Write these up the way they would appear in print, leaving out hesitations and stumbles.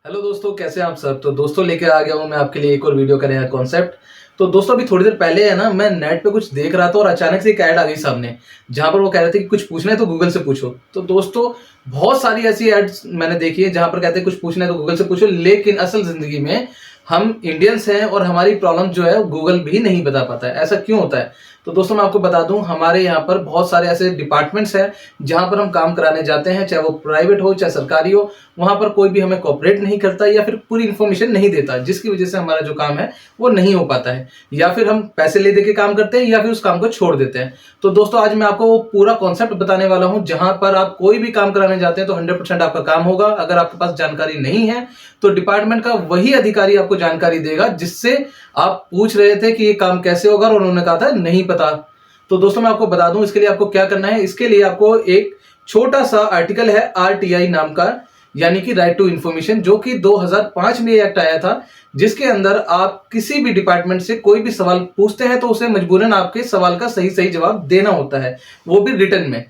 Hello दोस्तों, कैसे हैं आप सब। तो दोस्तों लेके आ गया हूँ मैं आपके लिए एक और वीडियो का नया कॉन्सेप्ट। तो दोस्तों अभी थोड़ी देर पहले है ना, मैं नेट पे कुछ देख रहा था और अचानक से एक ऐड आ गई सामने, जहां पर वो कह रहे थे कि कुछ पूछना है तो गूगल से पूछो। तो दोस्तों बहुत सारी ऐसी एड्स मैंने देखी है जहां पर कहते हैं कुछ पूछना है तो गूगल से पूछो, लेकिन असल जिंदगी में हम इंडियंस हैं और हमारी प्रॉब्लम जो है गूगल भी नहीं बता पाता है। ऐसा क्यों होता है? तो दोस्तों मैं आपको बता दूं, हमारे यहाँ पर बहुत सारे ऐसे डिपार्टमेंट्स हैं जहां पर हम काम कराने जाते हैं, चाहे वो प्राइवेट हो चाहे सरकारी हो। वहां पर कोई भी हमें कोऑपरेट नहीं करता या फिर पूरी इन्फॉर्मेशन नहीं देता, जिसकी वजह से हमारा जो काम है वो नहीं हो पाता है, या फिर हम पैसे ले दे के काम करते हैं या फिर उस काम को छोड़ देते हैं। तो दोस्तों आज मैं आपको वो पूरा कॉन्सेप्ट बताने वाला हूं जहां पर आप कोई भी काम कराने जाते हैं तो 100% आपका काम होगा। अगर आपके पास जानकारी नहीं है तो डिपार्टमेंट का वही अधिकारी आपको जानकारी देगा जिससे आप पूछ रहे थे कि ये काम कैसे होगा और उन्होंने कहा था नहीं पता। तो दोस्तों मैं आपको बता दूं इसके लिए आपको क्या करना है। इसके लिए आपको एक छोटा सा आर्टिकल है आरटीआई नाम का, यानी कि राइट टू इंफॉर्मेशन, जो कि 2005 में एक्ट आया था, जिसके अंदर आप किसी भी डिपार्टमेंट से कोई भी सवाल पूछते हैं तो उसे मजबूरन आपके सवाल का सही सही जवाब देना होता है, वो भी रिटन में।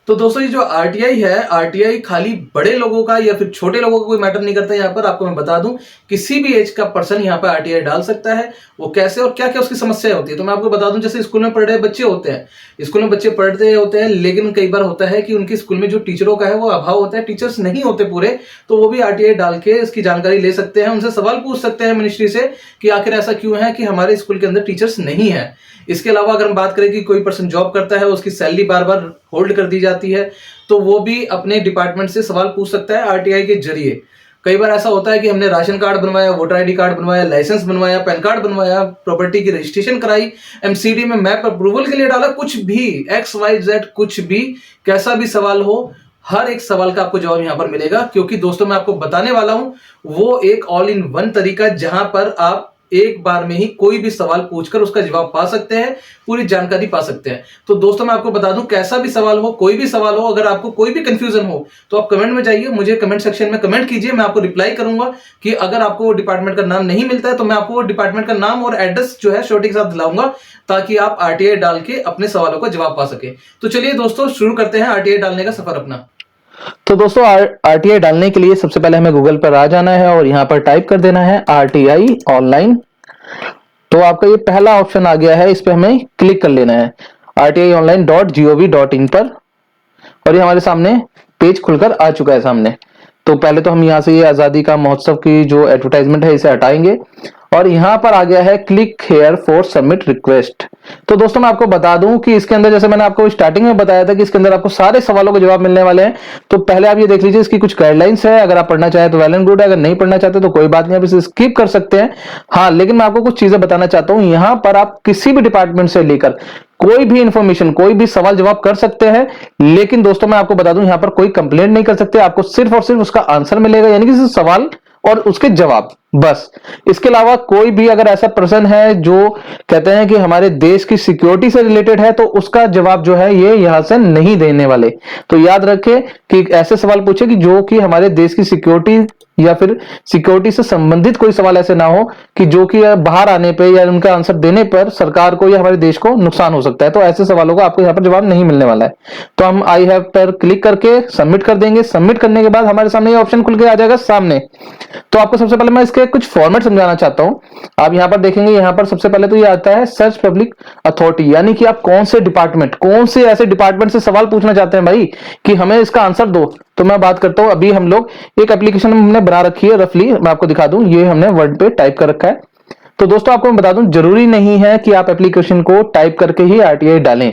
तो दोस्तों ये जो आरटीआई है, आरटीआई खाली बड़े लोगों का या फिर छोटे लोगों का कोई मैटर नहीं करता। यहाँ पर आपको मैं बता दूं, किसी भी एज का पर्सन यहाँ पर आरटीआई डाल सकता है। वो कैसे और क्या क्या उसकी समस्या होती है तो मैं आपको बता दूं। जैसे स्कूल में पढ़ रहे बच्चे होते हैं, स्कूल में बच्चे पढ़ते होते हैं, लेकिन कई बार होता है कि उनके स्कूल में जो टीचरों का है वो अभाव होता है, टीचर्स नहीं होते पूरे। तो वो भी आरटीआई डाल के इसकी जानकारी ले सकते हैं, उनसे सवाल पूछ सकते हैं मिनिस्ट्री से कि आखिर ऐसा क्यों है कि हमारे स्कूल के अंदर टीचर्स नहीं है। इसके अलावा अगर हम बात करें कि कोई पर्सन जॉब करता है, उसकी सैलरी बार बार होल्ड कर दी जाती है, तो वो भी अपने डिपार्टमेंट से सवाल पूछ सकता है आरटीआई के जरिए। कई बार ऐसा होता है कि हमने राशन कार्ड बनवाया, वोटर आईडी कार्ड बनवाया, लाइसेंस बनवाया, पैन कार्ड बनवाया, प्रॉपर्टी की रजिस्ट्रेशन कराई, एमसीडी में मैप अप्रूवल के लिए डाला, कुछ भी एक्स वाई जेड, कुछ भी कैसा भी सवाल हो, हर एक सवाल का आपको जवाब यहां पर मिलेगा। क्योंकि दोस्तों मैं आपको बताने वाला हूं वो एक ऑल इन वन तरीका, जहां पर आप एक बार में ही कोई भी सवाल पूछकर उसका जवाब पा सकते हैं, पूरी जानकारी पा सकते हैं। तो दोस्तों मैं आपको बता दूं, कैसा भी सवाल हो, कोई भी सवाल हो, अगर आपको कोई भी कंफ्यूजन हो तो आप कमेंट में जाइए, मुझे कमेंट सेक्शन में कमेंट कीजिए, मैं आपको रिप्लाई करूंगा। कि अगर आपको वो डिपार्टमेंट का नाम नहीं मिलता है तो मैं आपको वो डिपार्टमेंट का नाम और एड्रेस जो है श्योरिटी के साथ दिलाऊंगा, ताकि आप आरटीआई डाल के अपने सवालों का जवाब पा सके। तो चलिए दोस्तों शुरू करते हैं आरटीआई डालने का सफर अपना। तो दोस्तों आरटीआई डालने के लिए सबसे पहले हमें गूगल पर आ जाना है और यहाँ पर टाइप कर देना है आरटीआई ऑनलाइन। तो आपका ये पहला ऑप्शन आ गया है, इस पे हमें क्लिक कर लेना है rti.online.gov.in पर। और ये हमारे सामने पेज खुलकर आ चुका है सामने। तो पहले तो हम यहाँ से ये आजादी का महोत्सव की जो एडवर्टाइजमेंट है इसे हटाएंगे और यहाँ पर आ गया है click here for submit request. तो दोस्तों मैं आपको बता दूं कि इसके अंदर, जैसे मैंने आपको स्टार्टिंग में बताया था कि इसके अंदर आपको सारे सवालों के जवाब मिलने वाले हैं। तो पहले आप ये देख लीजिए, इसकी कुछ गाइडलाइंस है, अगर आप पढ़ना चाहें तो वेल एंड गुड है, अगर नहीं पढ़ना चाहते तो कोई बात नहीं, आप इसे स्किप कर सकते हैं। हाँ, लेकिन मैं आपको कुछ चीजें बताना चाहता हूं। यहाँ पर आप किसी भी डिपार्टमेंट से लेकर कोई भी इंफॉर्मेशन, कोई भी सवाल जवाब कर सकते हैं, लेकिन दोस्तों मैं आपको बता दूं यहाँ पर कोई कंप्लेंट नहीं कर सकते। आपको सिर्फ और सिर्फ उसका आंसर मिलेगा, यानी कि सवाल और उसके जवाब, बस। इसके अलावा कोई भी अगर ऐसा पर्सन है जो कहते हैं कि हमारे देश की सिक्योरिटी से रिलेटेड है, तो उसका जवाब जो है ये यहां से नहीं देने वाले। तो याद रखें कि ऐसे सवाल पूछे कि जो कि हमारे देश की सिक्योरिटी या फिर सिक्योरिटी से संबंधित कोई सवाल ऐसे ना हो कि जो कि बाहर आने पे या उनका आंसर देने पर सरकार को या हमारे देश को नुकसान हो सकता है। तो ऐसे सवालों का आपको यहाँ पर जवाब नहीं मिलने वाला है। तो हम आई हैव पर क्लिक करके सबमिट कर देंगे। सबमिट करने के बाद हमारे सामने ये ऑप्शन खुल के आ जाएगा सामने। तो आपको सबसे पहले मैं इसके कुछ फॉर्मेट समझाना चाहता हूं। आप यहाँ पर देखेंगे, यहाँ पर सबसे पहले तो ये आता है सर्च पब्लिक अथॉरिटी, यानी कि आप कौन से डिपार्टमेंट, कौन से ऐसे डिपार्टमेंट से सवाल पूछना चाहते हैं भाई कि हमें इसका आंसर दो। तो मैं बात करता हूं, अभी हम लोग एक एप्लीकेशन हमने बना रखी है, रफली मैं आपको दिखा दूं, ये हमने वर्ड पे टाइप कर रखा है। तो दोस्तों आपको मैं बता दूं, जरूरी नहीं है कि आप एप्लीकेशन को टाइप करके ही आरटीआई डालें।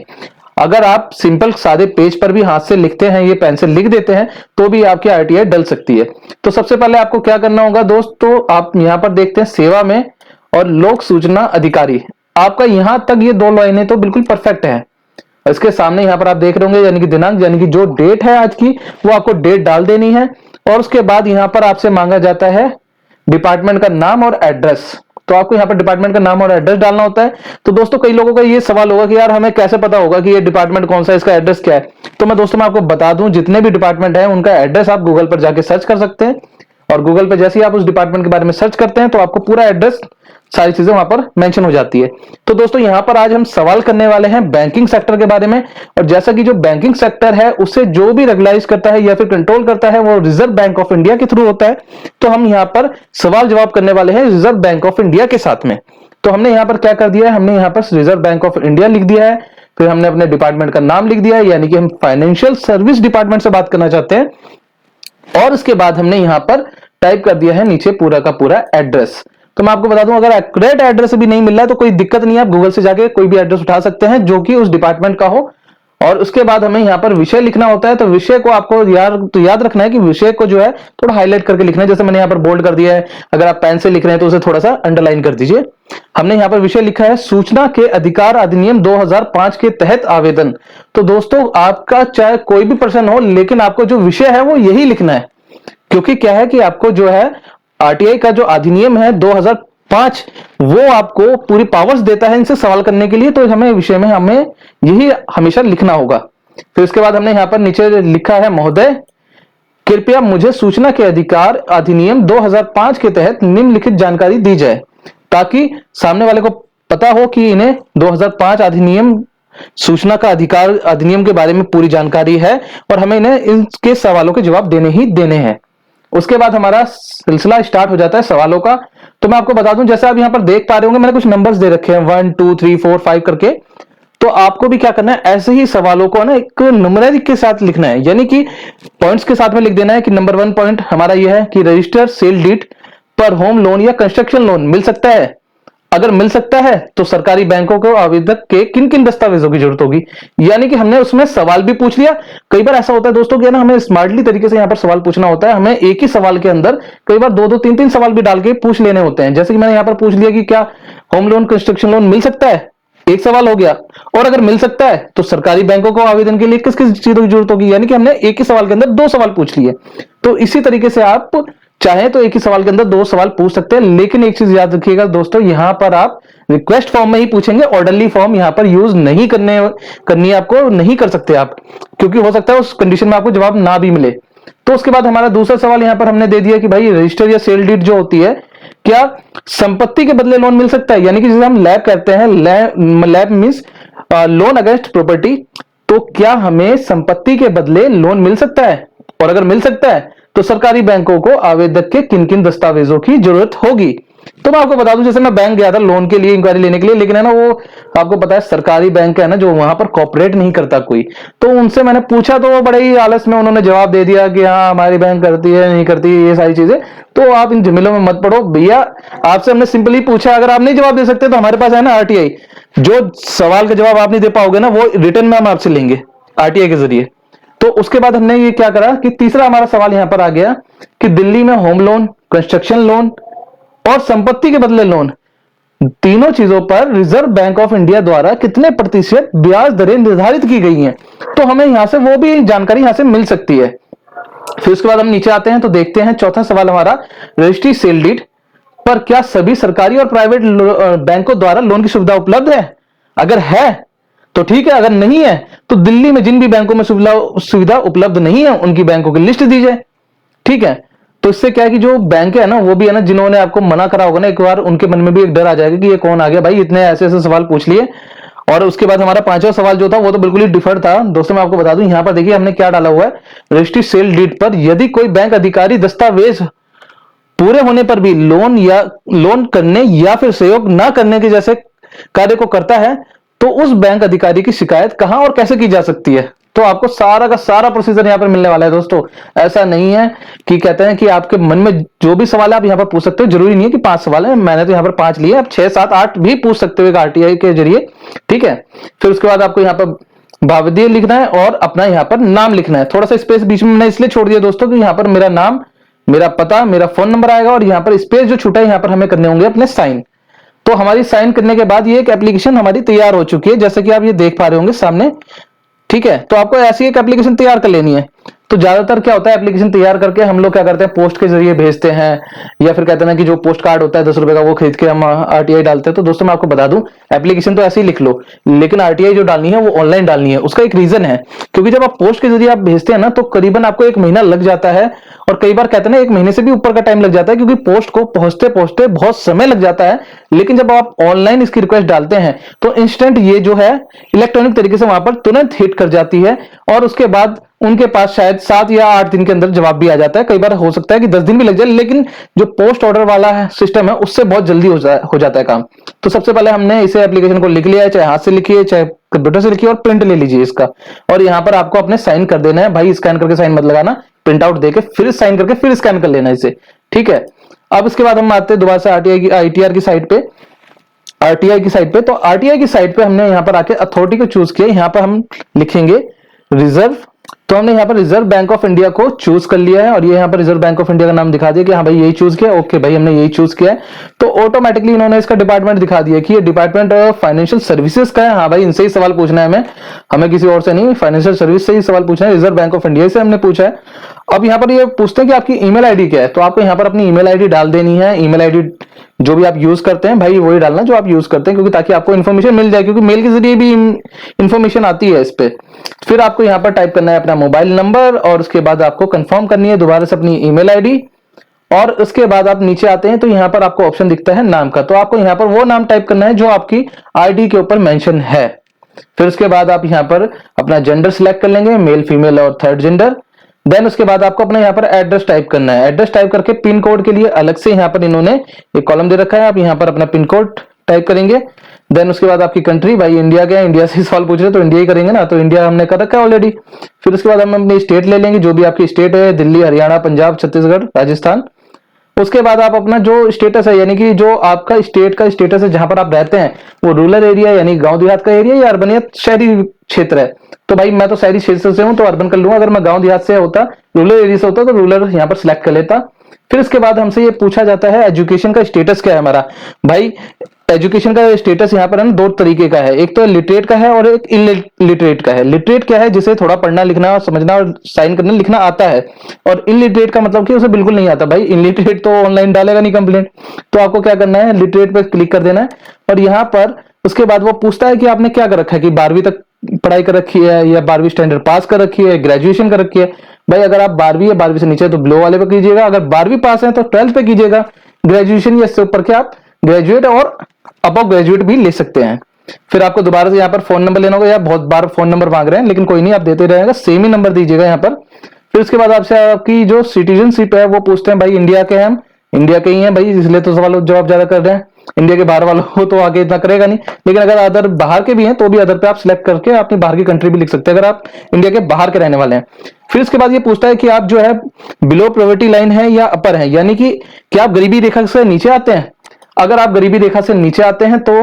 अगर आप सिंपल सादे पेज पर भी हाथ से लिखते हैं, ये पेन से लिख देते हैं, तो भी आपकी आरटीआई डल सकती है। तो सबसे पहले आपको क्या करना होगा दोस्तों, आप यहां पर देखते हैं सेवा में और लोक सूचना अधिकारी। आपका यहां तक ये दो लाइनें तो बिल्कुल परफेक्ट है। इसके सामने यहाँ पर आप देख रहे होंगे, यानी कि दिनांक, यानी कि जो डेट है आज की, वो आपको डेट डाल देनी है। और उसके बाद यहाँ पर आपसे मांगा जाता है डिपार्टमेंट का नाम और एड्रेस। तो आपको यहाँ पर डिपार्टमेंट का नाम और एड्रेस डालना होता है। तो दोस्तों कई लोगों का ये सवाल होगा कि यार हमें कैसे पता होगा कि ये डिपार्टमेंट कौन सा है, इसका एड्रेस क्या है। तो मैं दोस्तों मैं आपको बता दूं, जितने भी डिपार्टमेंट है उनका एड्रेस आप गूगल पर जाके सर्च कर सकते हैं। और गूगल पे जैसे ही आप उस डिपार्टमेंट के बारे में सर्च करते हैं तो आपको पूरा एड्रेस, सारी चीजें वहां पर मेंशन हो जाती है। तो दोस्तों यहां पर आज हम सवाल करने वाले हैं बैंकिंग सेक्टर के बारे में। और जैसा कि जो बैंकिंग सेक्टर है उसे जो भी रेगुलाइज करता है या फिर कंट्रोल करता है वो रिजर्व बैंक ऑफ इंडिया के थ्रू होता है। तो हम यहां पर सवाल जवाब करने वाले हैं रिजर्व बैंक ऑफ इंडिया के साथ में। तो हमने यहां पर क्या कर दिया है, हमने यहां पर रिजर्व बैंक ऑफ इंडिया लिख दिया है, फिर हमने अपने डिपार्टमेंट का नाम लिख दिया है, यानी कि हम फाइनेंशियल सर्विस डिपार्टमेंट से बात करना चाहते हैं। और उसके बाद हमने यहां पर टाइप कर दिया है नीचे पूरा का पूरा एड्रेस। तो मैं आपको बता दूं, अगर एक्यूरेट एड्रेस भी नहीं मिल रहा है तो कोई दिक्कत नहीं है, आप गूगल से जाके कोई भी एड्रेस उठा सकते हैं जो कि उस डिपार्टमेंट का हो। और उसके बाद हमें यहाँ पर विषय लिखना होता है। तो विषय को आपको याद रखना है कि विषय को जो है थोड़ा हाईलाइट करके लिखना है, जैसे मैंने यहाँ पर बोल्ड कर दिया है। अगर आप पेन से लिख रहे हैं तो उसे थोड़ा सा अंडरलाइन कर दीजिए। हमने यहाँ पर विषय लिखा है सूचना के अधिकार अधिनियम 2005 के तहत आवेदन। तो दोस्तों आपका चाहे कोई भी प्रश्न हो, लेकिन आपको जो विषय है वो यही लिखना है, क्योंकि क्या है कि आपको जो है आरटीआई का जो अधिनियम है 2005 वो आपको पूरी पावर्स देता है इनसे सवाल करने के लिए। तो हमें विषय में हमें यही हमेशा लिखना होगा। फिर उसके बाद हमने यहां पर नीचे लिखा है महोदय कृपया मुझे सूचना के अधिकार अधिनियम 2005 के तहत निम्नलिखित जानकारी दी जाए, ताकि सामने वाले को पता हो कि इन्हें 2005 अधिनियम सूचना का अधिकार अधिनियम के बारे में पूरी जानकारी है और हमें इन्हें इनके सवालों के जवाब देने ही देने हैं। उसके बाद हमारा सिलसिला स्टार्ट हो जाता है सवालों का। तो मैं आपको बता दूं, जैसे आप यहां पर देख पा रहे होंगे मैंने कुछ नंबर्स दे रखे हैं 1 2 3 4 5 करके। तो आपको भी क्या करना है, ऐसे ही सवालों को ना एक न्यूमेरिक के साथ लिखना है, यानी कि पॉइंट्स के साथ में लिख देना है कि नंबर 1 पॉइंट हमारा यह है कि रजिस्टर सेल डीड पर होम लोन या कंस्ट्रक्शन लोन मिल सकता है। अगर मिल सकता है तो सरकारी बैंकों को आवेदक के किन किन दस्तावेजों की जरूरत होगी, यानी कि हमने उसमें सवाल भी पूछ लिया। कई बार ऐसा होता है दोस्तों कि ना हमें स्मार्टली तरीके से यहाँ पर सवाल पूछना होता है, हमें एक ही सवाल के अंदर कई बार 2 2 3 3 सवाल भी डाल के पूछ लेने होते हैं। जैसे कि मैंने यहाँ पर पूछ लिया कि क्या होम लोन कंस्ट्रक्शन लोन मिल सकता है, एक सवाल हो गया। और अगर मिल सकता है तो सरकारी बैंकों को आवेदन के लिए किस किस चीजों की जरूरत होगी, यानी कि हमने एक ही सवाल के अंदर 2 सवाल पूछ लिए। तो इसी तरीके से आप चाहे तो एक ही सवाल के अंदर 2 सवाल पूछ सकते हैं, लेकिन एक चीज याद रखिएगा दोस्तों, यहां पर आप रिक्वेस्ट फॉर्म में ही पूछेंगे, ऑर्डरली फॉर्म यहां पर यूज नहीं करनी आपको नहीं कर सकते आप, क्योंकि हो सकता है उस कंडीशन में आपको जवाब ना भी मिले। तो उसके बाद हमारा दूसरा सवाल यहां पर हमने दे दिया कि भाई रजिस्टर या सेल डीड जो होती है, क्या संपत्ति के बदले लोन मिल सकता है, यानी कि जिसे हम लैब कहते हैं, lab means loan against property. तो क्या हमें संपत्ति के बदले लोन मिल सकता है, और अगर मिल सकता है तो सरकारी बैंकों को आवेदक के किन किन दस्तावेजों की जरूरत होगी। तो मैं आपको बता दूं, जैसे मैं बैंक गया था लोन के लिए इंक्वायरी लेने के लिए, लेकिन है ना वो आपको पता है सरकारी बैंक है ना जो वहां पर कॉपरेट नहीं करता कोई। तो उनसे मैंने पूछा तो वो बड़े ही आलस में उन्होंने जवाब दे दिया कि हाँ हमारी बैंक करती है नहीं करती ये सारी चीजें। तो आप इन झमेलों में मत पड़ो भैया, आपसे हमने सिंपली पूछा, अगर आप नहीं जवाब दे सकते तो हमारे पास है ना आरटीआई, जो सवाल का जवाब आप नहीं दे पाओगे ना वो रिटर्न में हम आपसे लेंगे आरटीआई के जरिए। तो उसके बाद हमने ये क्या करा कि तीसरा हमारा सवाल यहां पर आ गया कि दिल्ली में होम लोन, कंस्ट्रक्शन लोन और संपत्ति के बदले लोन, तीनों चीजों पर रिजर्व बैंक ऑफ इंडिया द्वारा कितने प्रतिशत ब्याज दरें निर्धारित की गई हैं। तो हमें यहां से वो भी जानकारी यहां से मिल सकती है। फिर उसके बाद हम नीचे आते हैं तो देखते हैं चौथा सवाल हमारा, रजिस्ट्री सेल डीड पर क्या सभी सरकारी और प्राइवेट बैंकों द्वारा लोन की सुविधा उपलब्ध है। अगर है तो ठीक है, अगर नहीं है तो दिल्ली में जिन भी बैंकों में सुविधा उपलब्ध नहीं है उनकी बैंकों की लिस्ट दी जाए। ठीक है, तो इससे क्या है कि जो बैंक है ना वो भी है ना जिन्होंने आपको मना करा होगा ना एक बार, उनके मन में भी एक डर आ जाएगा कि ये कौन आ गया भाई, इतने ऐसे ऐसे सवाल पूछ लिए। और उसके बाद हमारा पांचवा सवाल जो था वो तो बिल्कुल ही डिफरेंट था दोस्तों। मैं आपको बता दूं यहां पर देखिए हमने क्या डाला हुआ है, रजिस्ट्री सेल डीड पर यदि कोई बैंक अधिकारी दस्तावेज पूरे होने पर भी लोन करने या फिर सहयोग ना करने के जैसे कार्य को करता है तो उस बैंक अधिकारी की शिकायत कहां और कैसे की जा सकती है। तो आपको सारा का सारा प्रोसीजर यहां पर मिलने वाला है दोस्तों। ऐसा नहीं है कि कहते हैं कि आपके मन में जो भी सवाल है आप यहां पर पूछ सकते हो, जरूरी नहीं है कि 5 सवाल है, मैंने तो यहां पर 5 लिए, आप 6 7 8 भी पूछ सकते हो आरटीआई के जरिए। ठीक है, फिर उसके बाद आपको यहां पर भावदीय लिखना है और अपना यहां पर नाम लिखना है। थोड़ा सा स्पेस बीच में मैंने इसलिए छोड़ दिया दोस्तों कि यहां पर मेरा नाम, मेरा पता, मेरा फोन नंबर आएगा और यहां पर स्पेस जो छूटा है यहां पर हमें करने होंगे अपने साइन। तो हमारी साइन करने के बाद ये एक एप्लीकेशन हमारी तैयार हो चुकी है, जैसे कि आप ये देख पा रहे होंगे सामने। ठीक है, तो आपको ऐसी एक एप्लीकेशन तैयार कर लेनी है। तो ज्यादातर क्या होता है एप्लीकेशन तैयार करके हम लोग क्या करते हैं पोस्ट के जरिए भेजते हैं, या फिर कहते हैं कि जो पोस्ट कार्ड होता है 10 रुपए का वो खरीद के हम आरटीआई डालते हैं। तो दोस्तों मैं आपको बता दूं एप्लीकेशन तो ऐसे ही लिख लो, लेकिन आरटीआई जो डालनी है वो ऑनलाइन डालनी है। उसका एक रीजन है, क्योंकि जब आप पोस्ट के जरिए आप भेजते हैं ना तो करीबन आपको 1 महीना लग जाता है और कई बार कहते हैं ना 1 महीने से भी ऊपर का टाइम लग जाता है, क्योंकि पोस्ट को पहुंचते पहुंचते बहुत समय लग जाता है। लेकिन जब आप ऑनलाइन इसकी रिक्वेस्ट डालते हैं तो इंस्टेंट ये जो है इलेक्ट्रॉनिक तरीके से वहां पर तुरंत हिट कर जाती है, और उसके बाद उनके पास शायद 7 या 8 दिन के अंदर जवाब भी आ जाता है। कई बार हो सकता है कि 10 दिन भी लग जाए, लेकिन जो पोस्ट ऑर्डर वाला सिस्टम है उससे बहुत जल्दी हो जाता है काम। तो सबसे पहले हमने इसे एप्लीकेशन को लिख लिया है, चाहे हाथ से लिखिए चाहे कंप्यूटर से लिखिए, और प्रिंट ले लीजिए इसका। और यहाँ पर आपको अपने साइन कर देना है भाई, स्कैन करके साइन मत लगाना, प्रिंट आउट देके फिर साइन करके फिर स्कैन कर लेना इसे, ठीक है। अब इसके बाद हम आते हैं दोबारा से आईटीआर की साइट पे, आरटीआई की साइट पे। तो आरटीआई की साइट पे हमने यहाँ पर आके अथॉरिटी को चूज किया, यहाँ पर हम लिखेंगे रिजर्व। तो हमने यहाँ पर रिजर्व बैंक ऑफ इंडिया को चूज कर लिया है, और ये यहाँ पर रिजर्व बैंक ऑफ इंडिया का नाम दिखा दिया कि हाँ भाई यही चूज किया। ओके भाई हमने यही चूज किया है। तो ऑटोमेटिकली इन्होंने इसका डिपार्टमेंट दिखा दिया कि ये डिपार्टमेंट ऑफ फाइनेंशियल सर्विसेज का है। हाँ भाई इनसे ही सवाल पूछना है हमें, हमें किसी और से नहीं, फाइनेंशियल सर्विस से ही सवाल पूछना है, रिजर्व बैंक ऑफ इंडिया से हमने पूछा है। अब यहाँ पर ये पूछते हैं कि आपकी ईमेल आईडी क्या है, तो आपको यहाँ पर अपनी ईमेल आईडी डाल देनी है। ईमेल आईडी जो भी आप यूज करते हैं भाई वही डालना जो आप यूज करते हैं, क्योंकि ताकि आपको इन्फॉर्मेशन मिल जाए, क्योंकि मेल के जरिए भी इन्फॉर्मेशन आती है इस पे। फिर आपको यहाँ पर टाइप करना है अपना मोबाइल नंबर, और उसके बाद आपको कंफर्म करनी है दोबारा से अपनी ईमेल आईडी, और उसके बाद आप नीचे आते हैं तो यहाँ पर आपको ऑप्शन दिखता है नाम का। तो आपको यहाँ पर वो नाम टाइप करना है जो आपकी आईडी के ऊपर मेंशन है। फिर उसके बाद आप यहाँ पर अपना जेंडर सिलेक्ट कर लेंगे, मेल फीमेल और थर्ड जेंडर। देन उसके बाद आपको अपना यहाँ पर एड्रेस टाइप करना है। एड्रेस टाइप करके पिन कोड के लिए अलग से यहाँ पर इन्होंने एक कॉलम दे रखा है, आप यहाँ पर अपना पिन कोड टाइप करेंगे। देन उसके बाद आपकी कंट्री, भाई इंडिया क्या है, इंडिया से सवाल पूछ रहे तो इंडिया ही करेंगे ना, तो इंडिया हमने कर रखा है ऑलरेडी। फिर उसके बाद हम अपनी स्टेट ले लेंगे, जो भी आपकी स्टेट है, दिल्ली, हरियाणा, पंजाब, छत्तीसगढ़, राजस्थान। उसके बाद आप अपना जो स्टेटस है, यानी कि जो आपका स्टेट का स्टेटस है जहां पर आप रहते हैं, वो रूरल एरिया यानी गांव देहात का एरिया या अर्बन या शहरी क्षेत्र है। तो भाई मैं तो शहरी क्षेत्र से हूं तो अर्बन कर लूंगा, अगर मैं गांव देहात से होता, रूरल एरिया से होता तो रूरल यहाँ पर सिलेक्ट कर लेता। फिर इसके बाद हमसे ये पूछा जाता है एजुकेशन का स्टेटस क्या है हमारा। भाई एजुकेशन का स्टेटस यहाँ पर है ना 2 तरीके का है, एक तो लिटरेट का है और एक इलिटरेट का है। लिटरेट क्या है, जिसे थोड़ा पढ़ना लिखना समझना और साइन करना लिखना आता है, और इलिटरेट का मतलब कि उसे बिल्कुल नहीं आता। भाई इलिटरेट तो ऑनलाइन डालेगा नहीं कंप्लेंट, तो आपको क्या करना है, लिटरेट पे क्लिक कर देना है। और यहाँ पर उसके बाद वो पूछता है कि आपने क्या कर रखा है, कि 12वीं तक पढ़ाई कर रखी है या 12वीं स्टैंडर्ड पास कर रखी है, ग्रेजुएशन कर रखी है। भाई अगर आप 12वीं या 12वीं से नीचे तो ब्लो वाले पे कीजिएगा, अगर 12वीं पास है तो 12th पे कीजिएगा, ग्रेजुएशन या इससे ऊपर के आप ग्रेजुएट और अबव ग्रेजुएट भी ले सकते हैं। फिर आपको दोबारा से यहाँ पर फोन नंबर लेना होगा, या बहुत बार फोन नंबर मांग रहे हैं लेकिन कोई नहीं, आप देते रहेगा, सेम ही नंबर दीजिएगा यहाँ पर। फिर उसके बाद आपसे आपकी जो सिटीजनशिप है वो पूछते हैं, भाई इंडिया के हैं हम, इंडिया के ही हैं भाई, इसलिए तो सवाल जवाब ज्यादा कर रहे हैं। इंडिया के बाहर वालों को तो आगे इतना करेगा नहीं, लेकिन अगर अदर बाहर के भी हैं तो भी अदर पे आप सिलेक्ट करके अपनी बाहर की कंट्री भी लिख सकते हैं, अगर आप इंडिया के बाहर के रहने वाले हैं। फिर उसके बाद ये पूछता है कि आप जो है बिलो पॉवर्टी लाइन है या अपर है, यानी कि क्या आप गरीबी रेखा से नीचे आते हैं। अगर आप गरीबी रेखा से नीचे आते हैं तो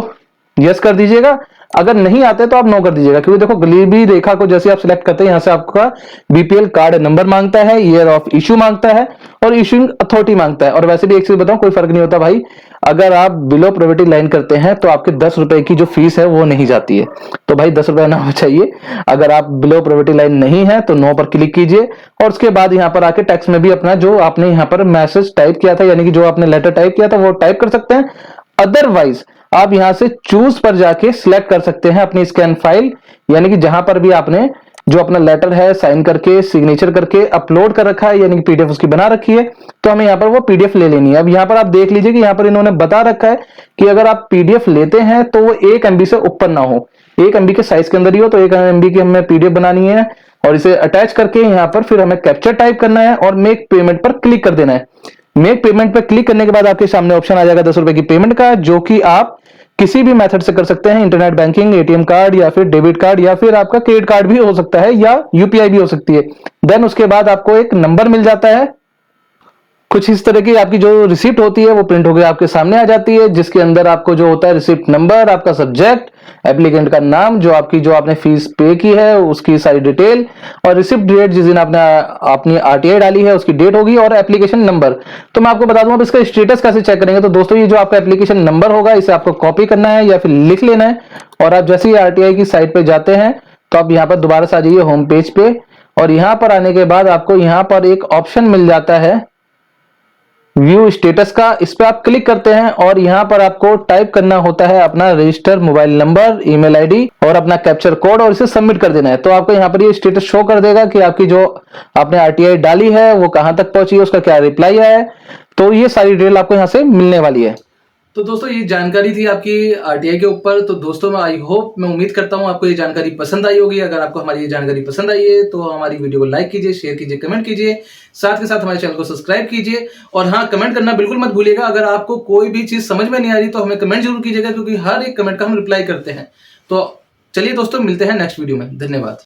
यस कर दीजिएगा, अगर नहीं आते तो आप नो कर दीजिएगा, क्योंकि देखो गरीबी रेखा को जैसे आप सिलेक्ट करते हैं यहाँ से आपका बीपीएल कार्ड नंबर मांगता है, ईयर ऑफ इशू मांगता है, और इशूइंग अथॉरिटी मांगता है। और वैसे भी एक चीज बताऊं, कोई फर्क नहीं होता भाई, अगर आप बिलो पॉवर्टी लाइन करते हैं तो आपके 10 रुपए की जो फीस है वो नहीं जाती है, तो भाई 10 रुपए ना हो चाहिए। अगर आप बिलो पॉवर्टी लाइन नहीं है तो नो पर क्लिक कीजिए, और उसके बाद यहाँ पर आके टेक्स्ट में भी अपना जो आपने यहाँ पर मैसेज टाइप किया था, यानी कि जो आपने लेटर टाइप किया था वो टाइप कर सकते हैं। अदरवाइज आप यहां से चूज पर जाके सिलेक्ट कर सकते हैं अपनी स्कैन फाइल, यानी कि जहां पर भी आपने जो अपना लेटर है साइन करके सिग्नेचर करके अपलोड कर रखा है, यानी कि पीडीएफ उसकी बना रखी है, तो हमें यहाँ पर वो पीडीएफ ले लेनी है। अब यहाँ पर आप देख लीजिए कि यहाँ पर इन्होंने बता रखा है कि अगर आप पीडीएफ लेते हैं तो वो 1 MB से ऊपर ना हो, 1 MB के साइज के अंदर ही हो। तो 1 MB की हमें पीडीएफ बनानी है, और इसे अटैच करके यहाँ पर फिर हमें कैप्चर टाइप करना है और मेक पेमेंट पर क्लिक कर देना है। मेक पेमेंट पर क्लिक करने के बाद आपके सामने ऑप्शन आ जाएगा 10 रुपए की पेमेंट का, जो कि आप किसी भी मेथड से कर सकते हैं, इंटरनेट बैंकिंग, एटीएम कार्ड या फिर डेबिट कार्ड या फिर आपका क्रेडिट कार्ड भी हो सकता है, या यूपीआई भी हो सकती है। देन उसके बाद आपको एक नंबर मिल जाता है, कुछ इस तरह की आपकी जो रिसिप्ट होती है वो प्रिंट होकर आपके सामने आ जाती है, जिसके अंदर आपको जो होता है रिसिप्ट नंबर, आपका सब्जेक्ट, एप्लीकेंट का नाम, जो आपने फीस पे की है उसकी सारी डिटेल, और रिसिप्ट डेट जिस दिन आपने अपनी आरटीआई डाली है उसकी डेट होगी, और एप्लीकेशन नंबर। तो मैं आपको बता दूं आप इसका स्टेटस कैसे चेक करेंगे। तो दोस्तों ये जो आपका एप्लीकेशन नंबर होगा इसे आपको कॉपी करना है या फिर लिख लेना है, और आप जैसे ही आरटीआई की साइट पे जाते हैं तो आप यहाँ पर दोबारा से आ जाइए होम पेज पे, और यहाँ पर आने के बाद आपको यहाँ पर एक ऑप्शन मिल जाता है व्यू स्टेटस का, इस पे आप क्लिक करते हैं और यहाँ पर आपको टाइप करना होता है अपना register mobile number, email ID और अपना कैप्चर कोड और इसे सबमिट कर देना है। तो आपको यहाँ पर ये स्टेटस शो कर देगा कि आपकी जो आपने आरटीआई डाली है वो कहाँ तक पहुंची है, उसका क्या रिप्लाई आया है। तो ये सारी डिटेल आपको यहाँ से मिलने वाली है। तो दोस्तों ये जानकारी थी आपकी आरटीआई के ऊपर। तो दोस्तों मैं मैं उम्मीद करता हूँ आपको ये जानकारी पसंद आई होगी। अगर आपको हमारी ये जानकारी पसंद आई है तो हमारी वीडियो को लाइक कीजिए, शेयर कीजिए, कमेंट कीजिए, साथ के साथ हमारे चैनल को सब्सक्राइब कीजिए। और हाँ, कमेंट करना बिल्कुल मत भूलिएगा। अगर आपको कोई भी चीज समझ में नहीं आ रही तो हमें कमेंट जरूर कीजिएगा, क्योंकि हर एक कमेंट का हम रिप्लाई करते हैं। तो चलिए दोस्तों, मिलते हैं नेक्स्ट वीडियो में। धन्यवाद।